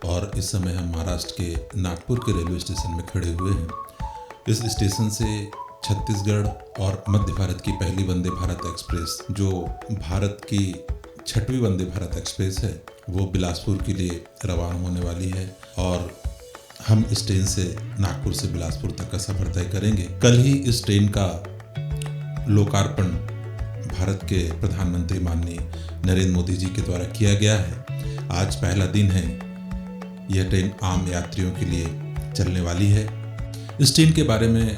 और इस समय हम महाराष्ट्र के नागपुर के रेलवे स्टेशन में खड़े हुए हैं। इस स्टेशन से छत्तीसगढ़ और मध्य भारत की पहली वंदे भारत एक्सप्रेस, जो भारत की 6वीं वंदे भारत एक्सप्रेस है, वो बिलासपुर के लिए रवाना होने वाली है और हम इस ट्रेन से नागपुर से बिलासपुर तक का सफ़र तय करेंगे। कल ही इस ट्रेन का लोकार्पण भारत के प्रधानमंत्री माननीय नरेंद्र मोदी जी के द्वारा किया गया है। आज पहला दिन है। यह ट्रेन आम यात्रियों के लिए चलने वाली है। इस ट्रेन के बारे में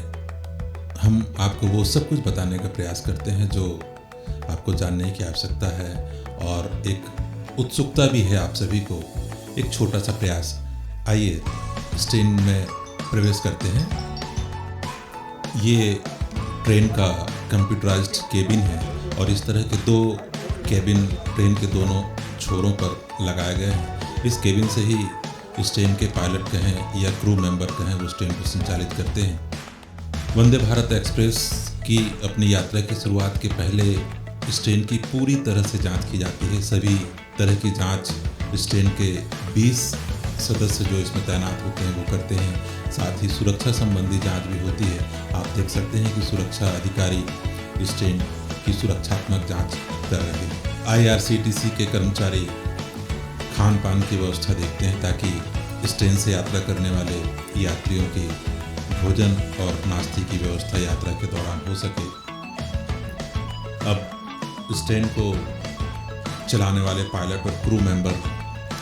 हम आपको वो सब कुछ बताने का प्रयास करते हैं जो आपको जानने की आवश्यकता है, और एक उत्सुकता भी है आप सभी को। एक छोटा सा प्रयास, आइए इस ट्रेन में प्रवेश करते हैं। ये ट्रेन का कंप्यूटराइज्ड केबिन है और इस तरह के 2 केबिन ट्रेन के दोनों छोरों पर लगाए गए हैं। इस केबिन से ही इस ट्रेन के पायलट कहें या क्रू मेंबर कहें, उस ट्रेन को संचालित करते हैं। वंदे भारत एक्सप्रेस की अपनी यात्रा की शुरुआत के पहले इस ट्रेन की पूरी तरह से जांच की जाती है। सभी तरह की जांच इस ट्रेन के 20 सदस्य जो इसमें तैनात होते हैं वो करते हैं। साथ ही सुरक्षा संबंधी जांच भी होती है। आप देख सकते हैं कि सुरक्षा अधिकारी इस ट्रेन की सुरक्षात्मक जांच कर रहे हैं। IRCTC के कर्मचारी खान पान की व्यवस्था देखते हैं ताकि इस ट्रेन से यात्रा करने वाले यात्रियों की भोजन और नाश्ते की व्यवस्था यात्रा के दौरान हो सके। अब इस ट्रेन को चलाने वाले पायलट और क्रू मेंबर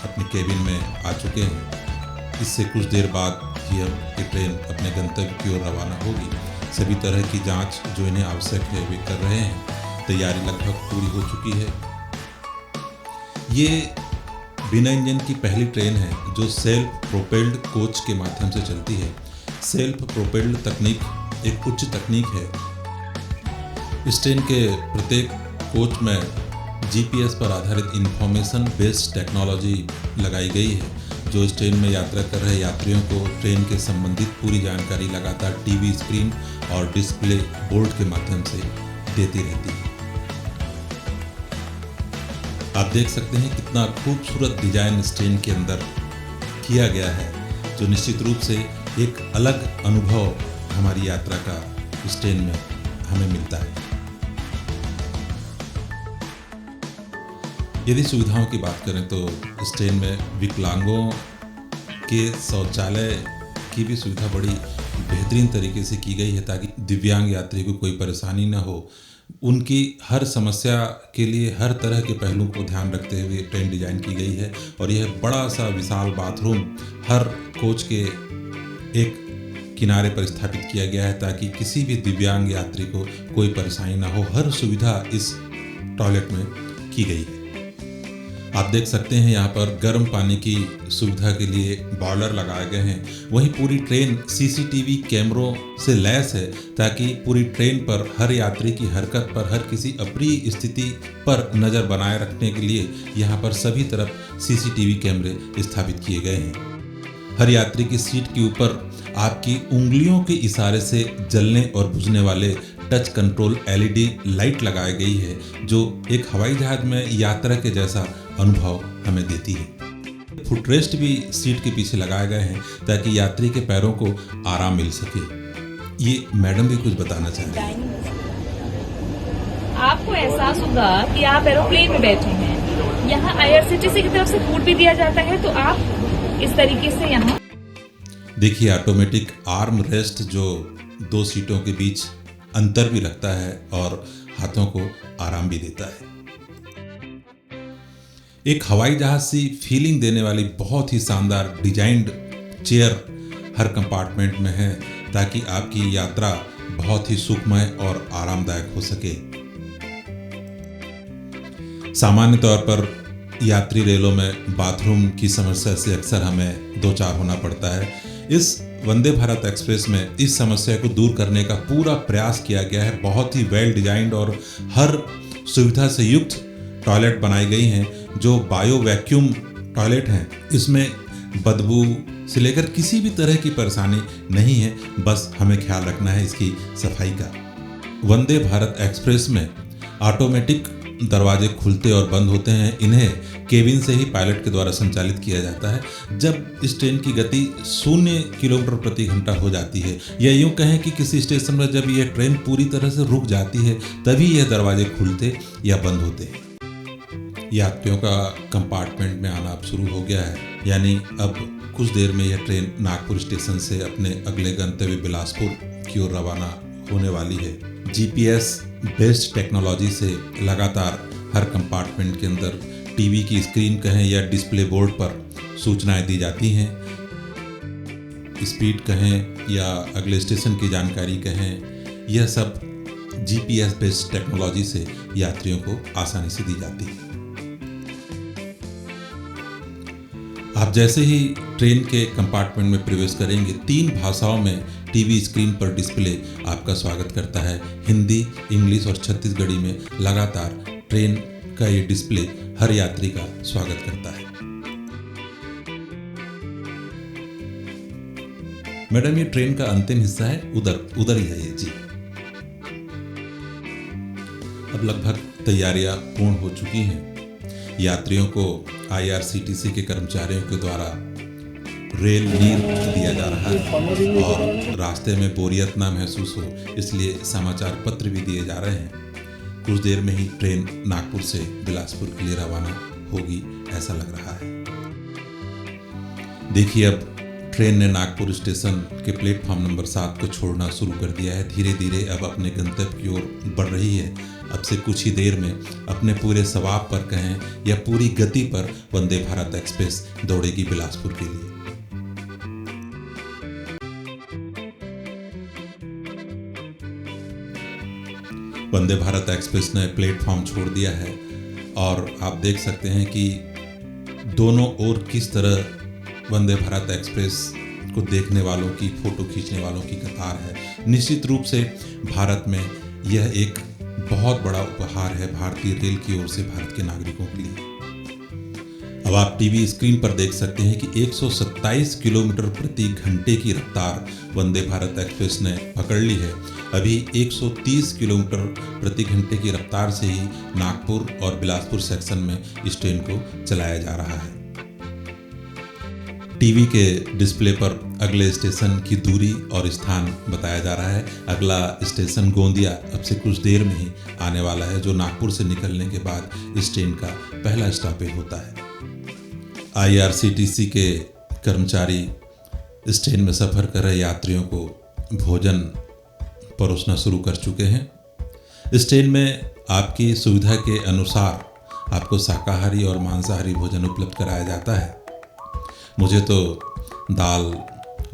अपने केबिन में आ चुके हैं। इससे कुछ देर बाद ही अब ये ट्रेन अपने गंतव्य की ओर रवाना होगी। सभी तरह की जांच जो इन्हें आवश्यक है वे कर रहे हैं। तैयारी लगभग पूरी हो चुकी है। ये बिना इंजन की पहली ट्रेन है जो सेल्फ प्रोपेल्ड कोच के माध्यम से चलती है। सेल्फ प्रोपेल्ड तकनीक एक उच्च तकनीक है। इस ट्रेन के प्रत्येक कोच में GPS पर आधारित इंफॉर्मेशन बेस्ड टेक्नोलॉजी लगाई गई है, जो इस ट्रेन में यात्रा कर रहे यात्रियों को ट्रेन के संबंधित पूरी जानकारी लगातार टीवी स्क्रीन और डिस्प्ले बोर्ड के माध्यम से देती रहती है। आप देख सकते हैं कितना खूबसूरत डिजाइन इस ट्रेन के अंदर किया गया है, जो निश्चित रूप से एक अलग अनुभव हमारी यात्रा का इस ट्रेन में हमें मिलता है। यदि सुविधाओं की बात करें तो इस ट्रेन में विकलांगों के शौचालय की भी सुविधा बड़ी बेहतरीन तरीके से की गई है ताकि दिव्यांग यात्री को कोई परेशानी न हो। उनकी हर समस्या के लिए हर तरह के पहलुओं को ध्यान रखते हुए ट्रेन डिज़ाइन की गई है। और यह बड़ा सा विशाल बाथरूम हर कोच के एक किनारे पर स्थापित किया गया है ताकि किसी भी दिव्यांग यात्री को कोई परेशानी ना हो। हर सुविधा इस टॉयलेट में की गई है। आप देख सकते हैं यहाँ पर गर्म पानी की सुविधा के लिए बॉयलर लगाए गए हैं। वहीं पूरी ट्रेन CCTV कैमरों से लैस है ताकि पूरी ट्रेन पर हर यात्री की हरकत पर, हर किसी अप्रिय स्थिति पर नज़र बनाए रखने के लिए यहाँ पर सभी तरफ CCTV कैमरे स्थापित किए गए हैं। हर यात्री की सीट के ऊपर आपकी उंगलियों के इशारे से जलने और बुझने वाले टच कंट्रोल LED लाइट लगाई गई है, जो एक हवाई जहाज में यात्रा के जैसा अनुभव हमें देती है। फुटरेस्ट भी सीट के पीछे लगाए गए हैं ताकि यात्री के पैरों को आराम मिल सके। ये मैडम भी कुछ बताना चाहेंगे। आपको एहसास होगा कि आप एरोप्लेन में बैठे हैं। यहाँ IRCTC की तरफ से फूड भी दिया जाता है, तो आप इस तरीके से यहाँ देखिए ऑटोमेटिक आर्म रेस्ट जो 2 सीटों के बीच अंतर भी रखता है और हाथों को आराम भी देता है। एक हवाई जहाज सी फीलिंग देने वाली बहुत ही शानदार डिजाइंड चेयर हर कंपार्टमेंट में है ताकि आपकी यात्रा बहुत ही सुखमय और आरामदायक हो सके। सामान्य तौर पर यात्री रेलों में बाथरूम की समस्या से अक्सर हमें दो चार होना पड़ता है। इस वंदे भारत एक्सप्रेस में इस समस्या को दूर करने का पूरा प्रयास किया गया है। बहुत ही वेल डिजाइंड और हर सुविधा से युक्त टॉयलेट बनाई गई हैं जो बायो वैक्यूम टॉयलेट हैं। इसमें बदबू से लेकर किसी भी तरह की परेशानी नहीं है, बस हमें ख्याल रखना है इसकी सफाई का। वंदे भारत एक्सप्रेस में ऑटोमेटिक दरवाजे खुलते और बंद होते हैं, इन्हें केबिन से ही पायलट के द्वारा संचालित किया जाता है। जब इस ट्रेन की गति 0 किलोमीटर प्रति घंटा हो जाती है, या यूँ कहें कि किसी स्टेशन पर जब यह ट्रेन पूरी तरह से रुक जाती है, तभी यह दरवाजे खुलते या बंद होते हैं। यात्रियों का कंपार्टमेंट में आना अब शुरू हो गया है, यानी अब कुछ देर में यह ट्रेन नागपुर स्टेशन से अपने अगले गंतव्य बिलासपुर की ओर रवाना होने वाली है। GPS बेस्ड टेक्नोलॉजी से लगातार हर कंपार्टमेंट के अंदर टीवी की स्क्रीन कहें या डिस्प्ले बोर्ड पर सूचनाएं दी जाती हैं। स्पीड कहें या अगले स्टेशन की जानकारी कहें, यह सब GPS बेस्ड टेक्नोलॉजी से यात्रियों को आसानी से दी जाती है। आप जैसे ही ट्रेन के कंपार्टमेंट में प्रवेश करेंगे, 3 भाषाओं में टीवी स्क्रीन पर डिस्प्ले आपका स्वागत करता है। हिंदी, इंग्लिश और छत्तीसगढ़ी में लगातार ट्रेन का ये डिस्प्ले हर यात्री का स्वागत करता है। मैडम, ये ट्रेन का अंतिम हिस्सा है, उधर ही है ये जी। अब लगभग तैयारियां पूर्ण हो चुकी हैं। यात्रियों को IRCTC के कर्मचारियों के द्वारा रेल नीर दिया जा रहा है और रास्ते में बोरियत ना महसूस हो, इसलिए समाचार पत्र भी दिए जा रहे हैं। कुछ देर में ही ट्रेन नागपुर से बिलासपुर के लिए रवाना होगी, ऐसा लग रहा है। देखिए, अब ट्रेन ने नागपुर स्टेशन के प्लेटफॉर्म नंबर 7 को छोड़ना शुरू कर दिया है। धीरे धीरे अब अपने गंतव्य की ओर बढ़ रही है। अब से कुछ ही देर में अपने पूरे सवाब पर कहें या पूरी गति पर वंदे भारत एक्सप्रेस दौड़ेगी बिलासपुर के लिए। वंदे भारत एक्सप्रेस ने प्लेटफॉर्म छोड़ दिया है और आप देख सकते हैं कि दोनों ओर किस तरह वंदे भारत एक्सप्रेस को देखने वालों की, फोटो खींचने वालों की कतार है। निश्चित रूप से भारत में यह एक बहुत बड़ा उपहार है भारतीय रेल की ओर से भारत के नागरिकों के लिए। अब आप टीवी स्क्रीन पर देख सकते हैं कि 127 किलोमीटर प्रति घंटे की रफ्तार वंदे भारत एक्सप्रेस ने पकड़ ली है। अभी 130 किलोमीटर प्रति घंटे की रफ्तार से ही नागपुर और बिलासपुर सेक्शन में इस ट्रेन को चलाया जा रहा है। टीवी के डिस्प्ले पर अगले स्टेशन की दूरी और स्थान बताया जा रहा है। अगला स्टेशन गोंदिया अब से कुछ देर में ही आने वाला है, जो नागपुर से निकलने के बाद इस ट्रेन का पहला स्टॉपेज होता है। IRCTC के कर्मचारी इस ट्रेन में सफ़र कर रहे यात्रियों को भोजन परोसना शुरू कर चुके हैं। इस ट्रेन में आपकी सुविधा के अनुसार आपको शाकाहारी और मांसाहारी भोजन उपलब्ध कराया जाता है। मुझे तो दाल,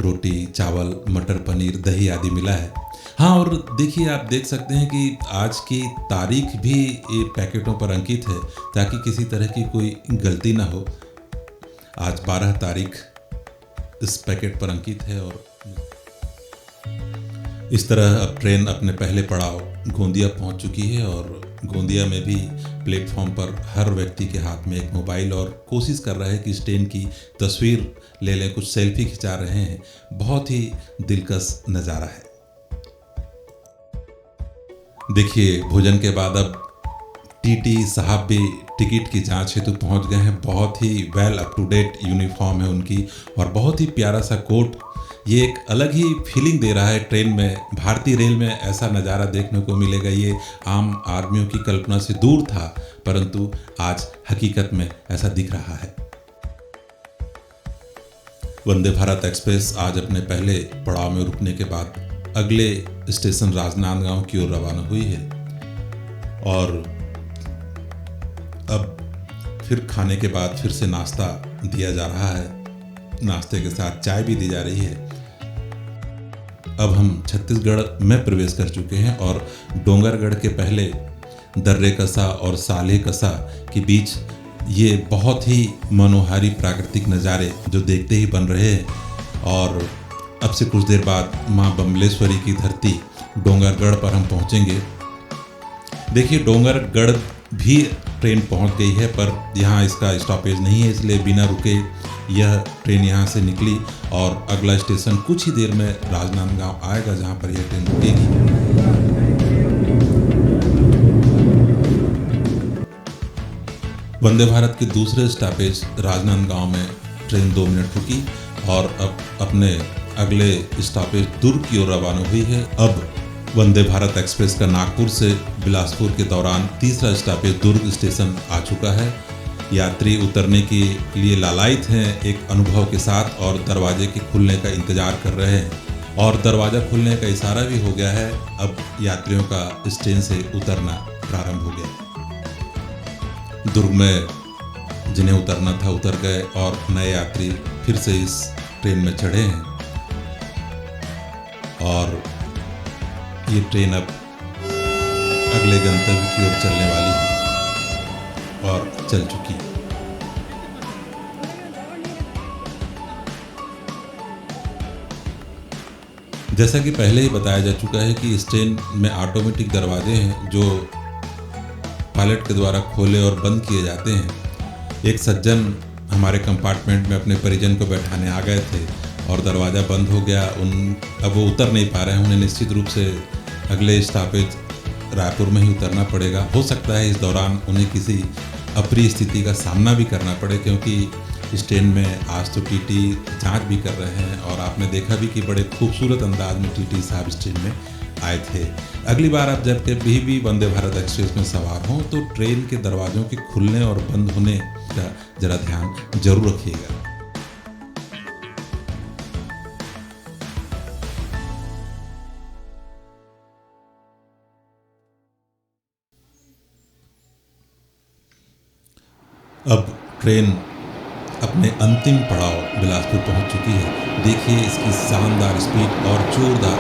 रोटी, चावल, मटर पनीर, दही आदि मिला है। हाँ, और देखिए, आप देख सकते हैं कि आज की तारीख भी ये पैकेटों पर अंकित है ताकि किसी तरह की कोई गलती ना हो। आज 12 तारीख इस पैकेट पर अंकित है और इस तरह अब ट्रेन अपने पहले पड़ाव गोंदिया पहुंच चुकी है और गोंदिया में भी प्लेटफॉर्म पर हर व्यक्ति के हाथ में एक मोबाइल और कोशिश कर रहा है कि इस ट्रेन की तस्वीर ले लें, कुछ सेल्फी खिंचा रहे हैं। बहुत ही दिलकश नज़ारा है। देखिए, भोजन के बाद अब TT साहब भी टिकट की जांच हेतु पहुंच गए हैं। बहुत ही well up to date uniform है उनकी और बहुत ही प्यारा सा कोट। ये एक अलग ही फीलिंग दे रहा है ट्रेन में। भारतीय रेल में ऐसा नज़ारा देखने को मिलेगा, ये आम आदमियों की कल्पना से दूर था, परंतु आज हकीकत में ऐसा दिख रहा है। वंदे भारत एक्सप्रेस आज अपने पहले पड़ाव में रुकने के बाद अगले स्टेशन राजनांदगांव की ओर रवाना हुई है और अब फिर खाने के बाद फिर से नाश्ता दिया जा रहा है। नाश्ते के साथ चाय भी दी जा रही है। अब हम छत्तीसगढ़ में प्रवेश कर चुके हैं और डोंगरगढ़ के पहले दर्रे कसा और साले कसा के बीच ये बहुत ही मनोहारी प्राकृतिक नज़ारे जो देखते ही बन रहे हैं। और अब से कुछ देर बाद माँ बमलेश्वरी की धरती डोंगरगढ़ पर हम पहुँचेंगे। देखिए, डोंगरगढ़ भी ट्रेन पहुंच गई है, पर यहाँ इसका स्टॉपेज नहीं है, इसलिए बिना रुके यह ट्रेन यहाँ से निकली और अगला स्टेशन कुछ ही देर में राजनांदगांव आएगा, जहाँ पर यह ट्रेन रुकेगी। वंदे भारत के दूसरे स्टॉपेज राजनांदगांव में ट्रेन 2 मिनट रुकी और अब अपने अगले स्टॉपेज दुर्ग की ओर रवाना हुई है। अब वंदे भारत एक्सप्रेस का नागपुर से बिलासपुर के दौरान तीसरा स्टॉपेज दुर्ग स्टेशन आ चुका है। यात्री उतरने के लिए लालायित हैं एक अनुभव के साथ और दरवाजे के खुलने का इंतजार कर रहे हैं और दरवाज़ा खुलने का इशारा भी हो गया है। अब यात्रियों का स्टेशन से उतरना प्रारंभ हो गया। दुर्ग में जिन्हें उतरना था उतर गए और नए यात्री फिर से इस ट्रेन में चढ़े हैं और ये ट्रेन अब अगले गंतव्य की ओर चलने वाली है और चल चुकी। जैसा कि पहले ही बताया जा चुका है कि इस ट्रेन में ऑटोमेटिक दरवाजे हैं जो पायलट के द्वारा खोले और बंद किए जाते हैं। एक सज्जन हमारे कंपार्टमेंट में अपने परिजन को बैठाने आ गए थे और दरवाज़ा बंद हो गया। अब वो उतर नहीं पा रहे हैं। उन्हें निश्चित रूप से अगले स्टॉपेज रायपुर में ही उतरना पड़ेगा। हो सकता है इस दौरान उन्हें किसी अप्रिय स्थिति का सामना भी करना पड़े, क्योंकि इस ट्रेन में आज तो टीटी जांच भी कर रहे हैं और आपने देखा भी कि बड़े खूबसूरत अंदाज में टीटी साहब इस ट्रेन में आए थे। अगली बार आप जब कभी भी वंदे भारत एक्सप्रेस में सवार हों तो ट्रेन के दरवाज़ों के खुलने और बंद होने का जरा ध्यान जरूर रखिएगा। अब ट्रेन अपने अंतिम पड़ाव बिलासपुर पहुंच चुकी है। देखिए इसकी शानदार स्पीड और जोरदार